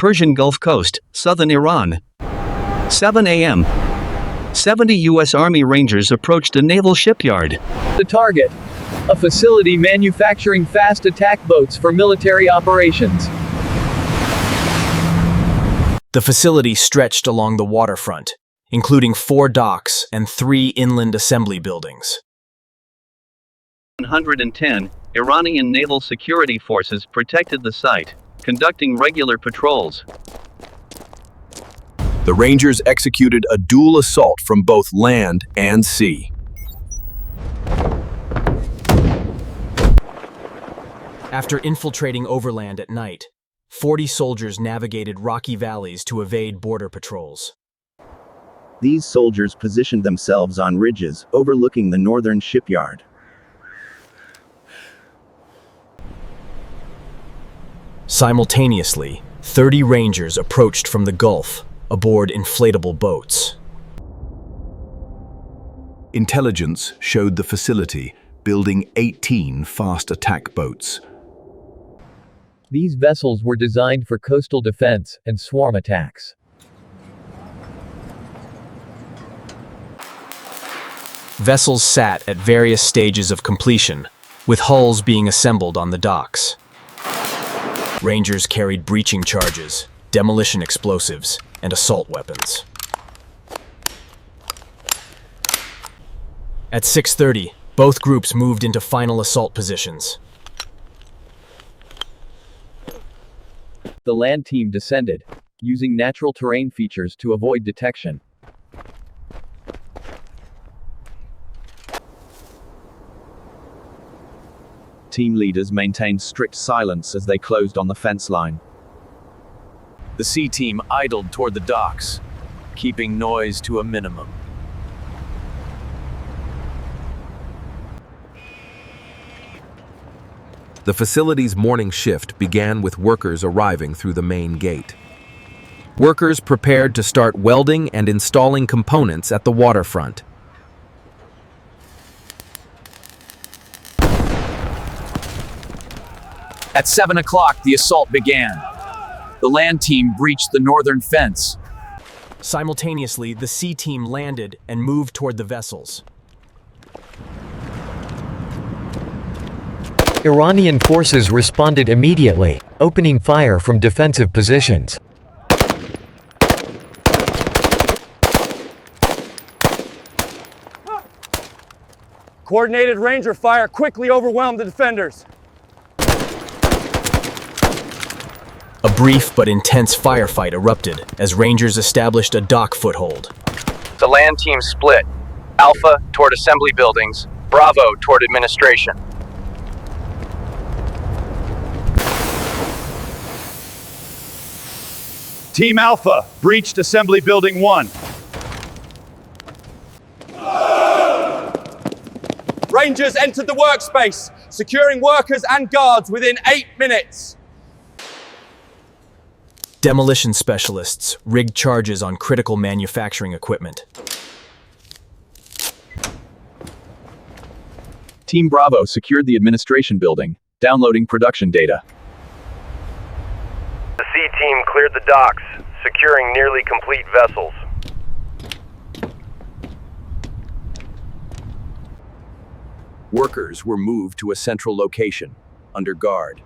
Persian Gulf coast, southern Iran. 7 a.m. 70 U.S. Army Rangers approached a naval shipyard. The target: a facility manufacturing fast attack boats for military operations. The facility stretched along the waterfront, including 4 docks and 3 inland assembly buildings. 110, Iranian naval security forces protected the site, conducting regular patrols. The Rangers executed a dual assault from both land and sea. After infiltrating overland at night, 40 soldiers navigated rocky valleys to evade border patrols. These soldiers positioned themselves on ridges overlooking the northern shipyard. Simultaneously, 30 Rangers approached from the Gulf aboard inflatable boats. Intelligence showed the facility building 18 fast attack boats. These vessels were designed for coastal defense and swarm attacks. Vessels sat at various stages of completion, with hulls being assembled on the docks. Rangers carried breaching charges, demolition explosives, and assault weapons. At 6:30, both groups moved into final assault positions. The land team descended, using natural terrain features to avoid detection. Team leaders maintained strict silence as they closed on the fence line. The sea team idled toward the docks, keeping noise to a minimum. The facility's morning shift began with workers arriving through the main gate. Workers prepared to start welding and installing components at the waterfront. At 7 o'clock, the assault began. The land team breached the northern fence. Simultaneously, the sea team landed and moved toward the vessels. Iranian forces responded immediately, opening fire from defensive positions. Coordinated Ranger fire quickly overwhelmed the defenders. A brief but intense firefight erupted as Rangers established a dock foothold. The land team split. Alpha toward assembly buildings, Bravo toward administration. Team Alpha breached Assembly Building 1. Rangers entered the workspace, securing workers and guards within 8 minutes. Demolition specialists rigged charges on critical manufacturing equipment. Team Bravo secured the administration building, downloading production data. The sea team cleared the docks, securing nearly complete vessels. Workers were moved to a central location, under guard.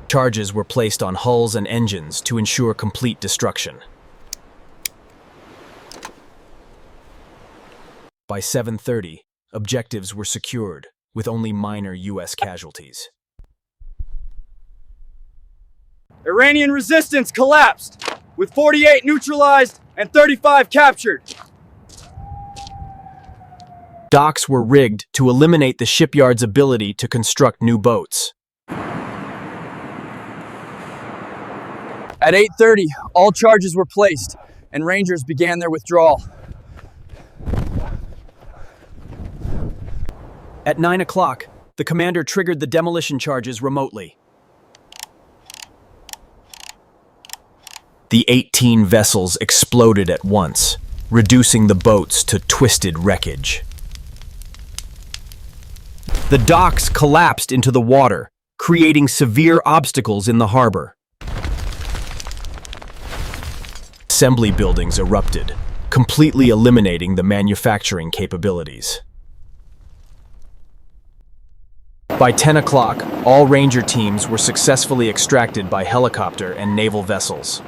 Charges were placed on hulls and engines to ensure complete destruction. By 7:30, objectives were secured, with only minor U.S. casualties. Iranian resistance collapsed, with 48 neutralized and 35 captured. Docks were rigged to eliminate the shipyard's ability to construct new boats. At 8:30, all charges were placed, and Rangers began their withdrawal. At 9 o'clock, the commander triggered the demolition charges remotely. The 18 vessels exploded at once, reducing the boats to twisted wreckage. The docks collapsed into the water, creating severe obstacles in the harbor. Assembly buildings erupted, completely eliminating the manufacturing capabilities. By 10 o'clock, all Ranger teams were successfully extracted by helicopter and naval vessels.